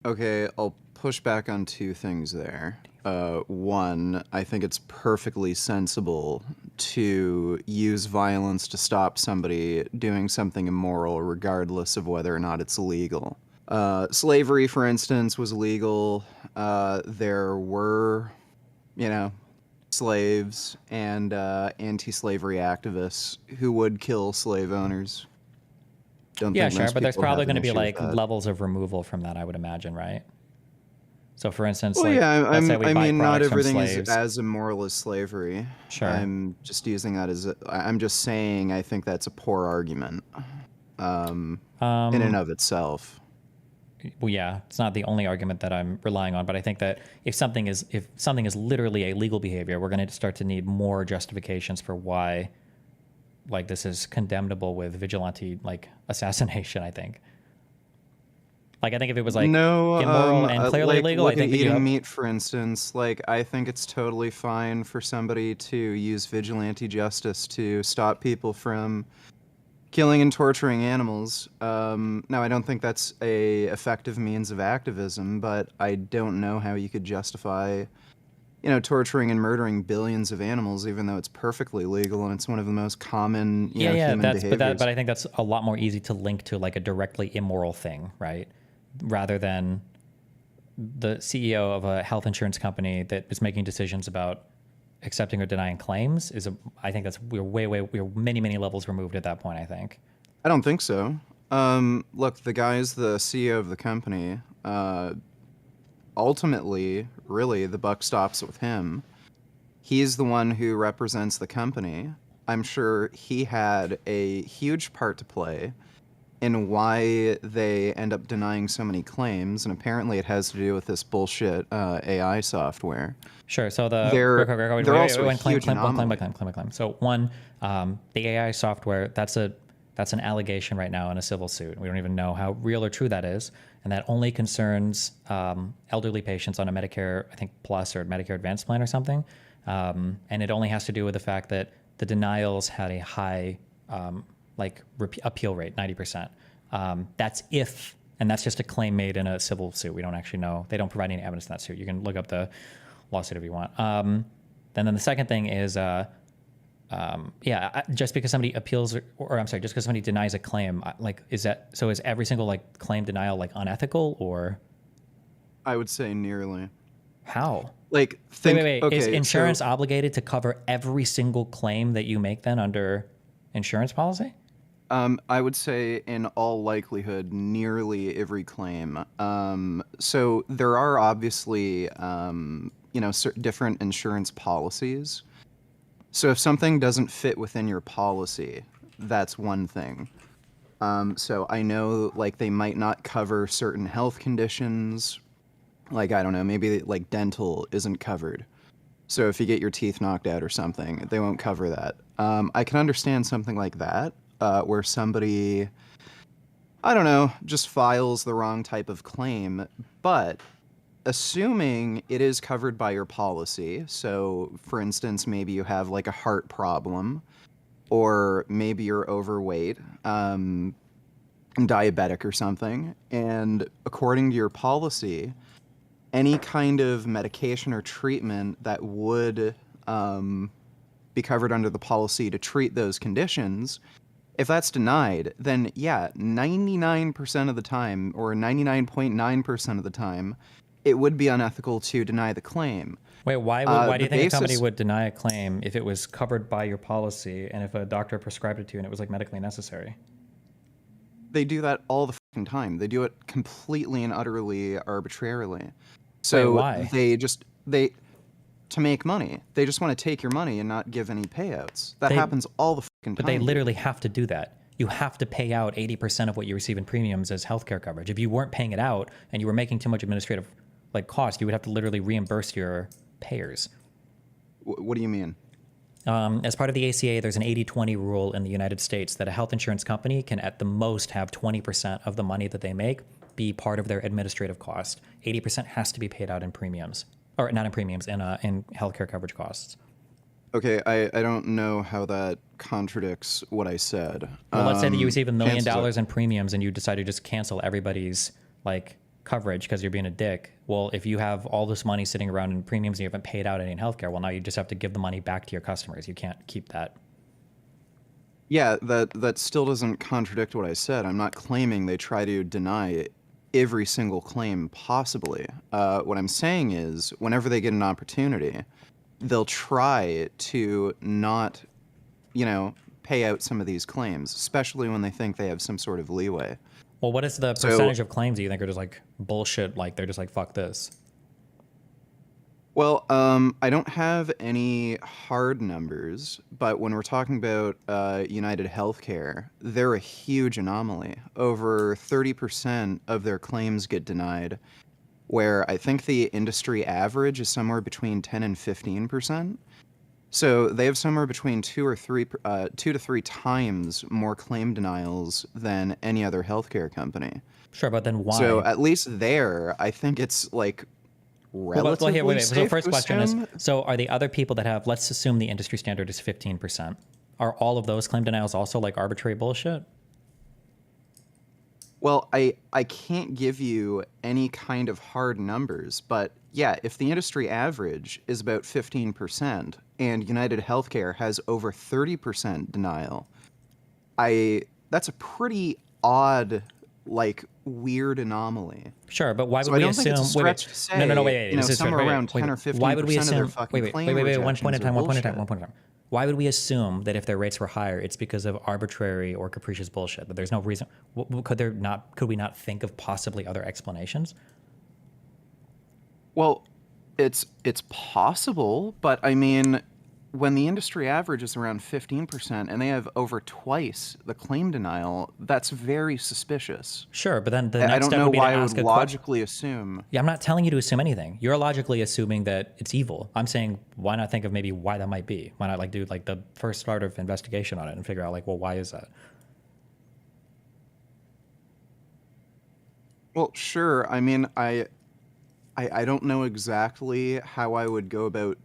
Okay, I'll push back on two things there. One, I think it's perfectly sensible to use violence to stop somebody doing something immoral, regardless of whether or not it's legal. Slavery, for instance, was illegal. There were, you know, slaves and anti-slavery activists who would kill slave owners. Don't Yeah, think sure, most but there's people have probably an going to be issue with like that. levels of removal from that, I would imagine, right? So for instance, Well, like yeah, let's say we I buy mean, not products from everything is slaves. as immoral as slavery. Sure. I'm just using that as I'm just saying I think that's a poor argument, in and Um, of itself. well, yeah, it's not the only argument that I'm relying on, but I think that if something is literally a legal behavior, we're going to start to need more justifications for why like this is condemnable with vigilante like assassination, I think. Like I think if it was like No, immoral and clearly like illegal, I look at think that you eating have meat, for instance. Like I think it's totally fine for somebody to use vigilante justice to stop people from killing and torturing animals. Now, I don't think that's a effective means of activism, but I don't know how you could justify, torturing and murdering billions of animals, even though it's perfectly legal and it's one of the most common, yeah, human but behaviors. I think that's a lot more easy to link to like a directly immoral thing, right? Rather than the CEO of a health insurance company that is making decisions about accepting or denying claims is a I think that's we're many levels removed at that point, I think. I don't think so. Look, the guy's the CEO of the company. Ultimately, really, the buck stops with him. He's the one who represents the company. I'm sure he had a huge part to play in why they end up denying so many claims, and apparently it has to do with this bullshit AI software. Sure. So the They're they're also a one huge anomaly. claim. So one, the AI software that's an allegation right now in a civil suit. We don't even know how real or true that is, and that only concerns elderly patients on a Medicare, I think Plus or Medicare Advanced plan or something, and it only has to do with the fact that the denials had a high appeal rate, 90%. That's if, and that's just a claim made in a civil suit. We don't actually know. They don't provide any evidence in that suit. You can look up the lawsuit if you want. Then the second thing is, just because somebody appeals, or I'm sorry, just because somebody denies a claim, is every single like claim denial like unethical or I would say nearly. how? Like think Wait. Is okay, insurance so obligated to cover every single claim that you make then under insurance policy? I would say in all likelihood nearly every claim. So there are obviously different insurance policies. So if something doesn't fit within your policy, that's one thing. So I know like they might not cover certain health conditions. Like I don't know, maybe like dental isn't covered. So if you get your teeth knocked out or something, they won't cover that. I can understand something like that, where somebody, I don't know, just files the wrong type of claim. But assuming it is covered by your policy, so for instance, maybe you have like a heart problem, or maybe you're overweight, diabetic or something, and according to your policy, any kind of medication or treatment that would be covered under the policy to treat those conditions, if that's denied, then yeah, 99% of the time, or 99.9% of the time, it would be unethical to deny the claim. Wait, why do The you think a company basis, would deny a claim if it was covered by your policy and if a doctor prescribed it to you and it was like medically necessary? they do that all the fucking time. They do it completely and utterly arbitrarily. Wait, So why? they to make money. They just want to take your money and not give any payouts. That They happens all the fucking but they time, dude. literally have to do that. You have to pay out 80% of what you receive in premiums as healthcare coverage. If you weren't paying it out and you were making too much administrative like cost, you would have to literally reimburse your payers. What do you mean? As part of the ACA, there's an 80-20 rule in the United States that a health insurance company can at the most have 20% of the money that they make be part of their administrative cost. 80% has to be paid out in premiums, or not in premiums, in healthcare coverage costs. Okay, I don't know how that contradicts what I said. Well, let's say that you receive $1 million Chances are, in premiums and you decide to just cancel everybody's like coverage because you're being a dick. Well, if you have all this money sitting around in premiums and you haven't paid out any in healthcare, well, now you just have to give the money back to your customers. You can't keep that. Yeah, that still doesn't contradict what I said. I'm not claiming they try to deny every single claim possibly. What I'm saying is, whenever they get an opportunity, they'll try to not, pay out some of these claims, especially when they think they have some sort of leeway. Well, what is the So, percentage of claims that you think are just like bullshit? Like they're just like, fuck this. well, I don't have any hard numbers, but when we're talking about United Healthcare, they're a huge anomaly. Over 30% of their claims get denied, where I think the industry average is somewhere between 10 and 15%. So they have somewhere between 2 to 3 times more claim denials than any other healthcare company. Sure, but then So why? at least there, I think it's like Well, here, wait, relatively wait. So the safe first to question is, assume. so are the other people that have, let's assume the industry standard is 15%. Are all of those claim denials also like arbitrary bullshit? Well, I can't give you any kind of hard numbers, but yeah, if the industry average is about 15% and United Healthcare has over 30% denial, I that's a pretty odd, like weird anomaly. Sure, but why So would I we don't think it's a assume? Wait, wait. stretch to No, no, no. say, Wait, wait. This is somewhere wait, wait, around wait, 10 or wait. Why would we 15% of their assume? Wait, fucking wait, claim wait, wait, wait. One point rejections at a are time. One point at a time. bullshit. One point at a time. Why would we assume that if their rates were higher, it's because of arbitrary or capricious bullshit? That there's no reason. Could there not? Could we not think of possibly other explanations? Well, it's possible, but I mean, when the industry average is around 15% and they have over twice the claim denial, that's very suspicious. Sure, but then the I next don't step know would be to why I would ask a question. logically assume. Yeah, I'm not telling you to assume anything. You're logically assuming that it's evil. I'm saying why not think of maybe why that might be? Why not like do like the first start of investigation on it and figure out like, well, why is that? Well, sure. I mean, I don't know exactly how I would go about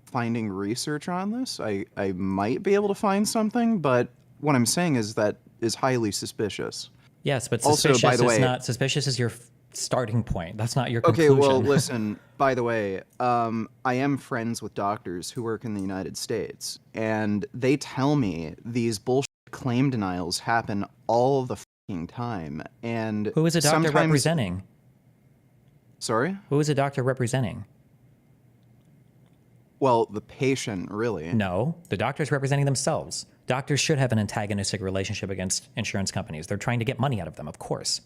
finding research on this. I might be able to find something, but what I'm saying is that is highly suspicious. Yes, but Also, by suspicious the is way, not suspicious is your starting point. That's not your okay, well, conclusion. listen, by the way, I am friends with doctors who work in the United States, and they tell me these bullshit claim denials happen all the fucking time. And Who is a doctor sometimes, representing? sorry? Who is a doctor representing? Well, the patient, really. No, the doctor's representing themselves. Doctors should have an antagonistic relationship against insurance companies. They're trying to get money out of them, of course.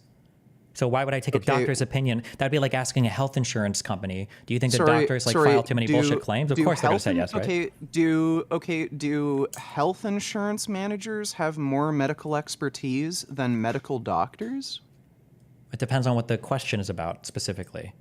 So why would I take a Okay, doctor's opinion? That'd be like asking a health insurance company, do you think that sorry, doctors like sorry. file too many bullshit claims? Of Do course they're going to health say in, yes, right? do health insurance managers have more medical expertise than medical doctors? It depends on what the question is about specifically.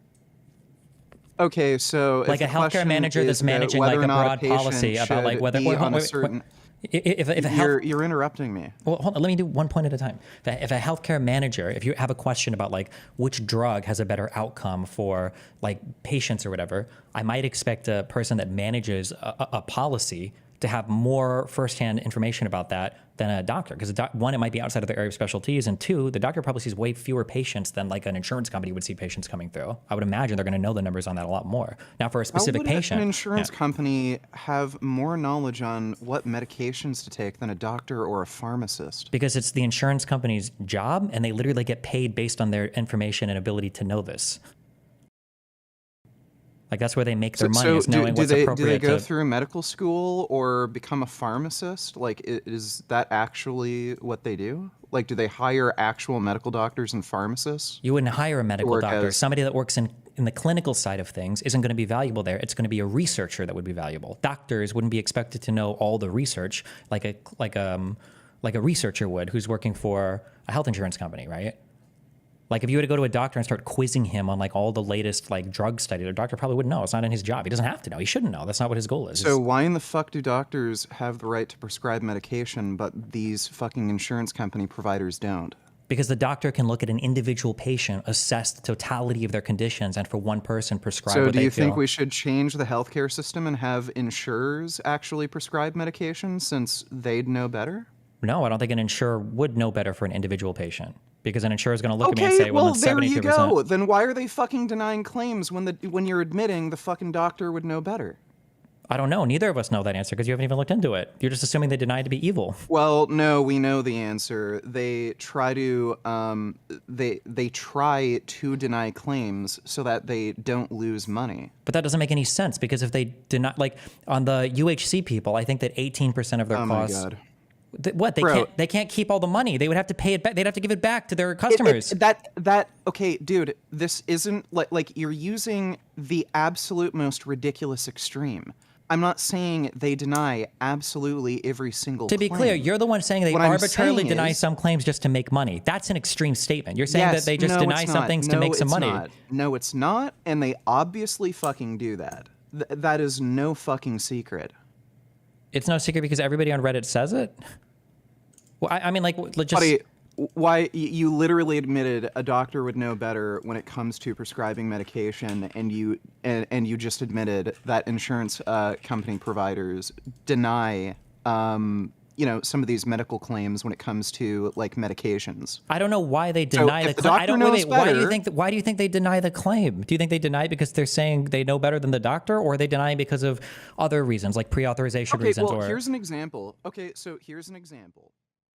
Okay, so if Like a the healthcare question manager is that's about managing whether like or a not a broad patient policy about like should whether be wait, on a wait, wait, certain, if a health you're interrupting me. well, hold on, let me do one point at a time. If a healthcare manager, if you have a question about like which drug has a better outcome for like patients or whatever, I might expect a person that manages a policy to have more firsthand information about that than a doctor. Because one, it might be outside of their area of specialties, and two, the doctor probably sees way fewer patients than like an insurance company would see patients coming through. I would imagine they're going to know the numbers on that a lot more. Now, for a How specific would an patient, yeah. insurance company have more knowledge on what medications to take than a doctor or a pharmacist? Because it's the insurance company's job, and they literally get paid based on their information and ability to know this. Like that's where they make their money, So is knowing what's do they appropriate go to. through medical school or become a pharmacist? Like, is that actually what they do? Like, do they hire actual medical doctors and pharmacists You wouldn't hire a to medical work doctor. as? Somebody that works in the clinical side of things isn't going to be valuable there. It's going to be a researcher that would be valuable. Doctors wouldn't be expected to know all the research like a researcher would who's working for a health insurance company, right? Like if you were to go to a doctor and start quizzing him on like all the latest like drug study, the doctor probably wouldn't know. It's not in his job. He doesn't have to know. He shouldn't know. That's not what his goal is. So why in the fuck do doctors have the right to prescribe medication, but these fucking insurance company providers don't? Because the doctor can look at an individual patient, assess the totality of their conditions, and for one person prescribe So what do they you think feel. we should change the healthcare system and have insurers actually prescribe medication since they'd know better? No, I don't think an insurer would know better for an individual patient. because an insurer is going to look at me and Okay, say, well, well it's there you 72%. go. Then why are they fucking denying claims when you're admitting the fucking doctor would know better? I don't know. Neither of us know that answer because you haven't even looked into it. You're just assuming they denied to be evil. Well, no, we know the answer. They try to they try to deny claims so that they don't lose money. But that doesn't make any sense because if they deny, like on the UHC people, I think that 18% of their Oh my costs. god. What Bro. they can't keep all the money. They would have to pay it back. They'd have to give it back to their customers. Okay, dude, this isn't like you're using the absolute most ridiculous extreme. I'm not saying they deny absolutely every single To be claim. clear, you're the one saying they What I'm arbitrarily saying deny is- some claims just to make money. That's an extreme statement. You're saying that they just no, deny it's some not. things to No, make some it's money. not. No, it's not, and they obviously fucking do that. That is no fucking secret. It's no secret because everybody on Reddit says it. Well, I mean, like, just Buddy, why you literally admitted a doctor would know better when it comes to prescribing medication, and you just admitted that insurance company providers deny some of these medical claims when it comes to like medications. I don't know why they deny if the the claim. doctor knows Why do you better- think why do you think they deny the claim? Do you think they deny it because they're saying they know better than the doctor, or are they denying because of other reasons, like pre-authorization Okay, reasons? well, or here's an example. Okay, so here's an example.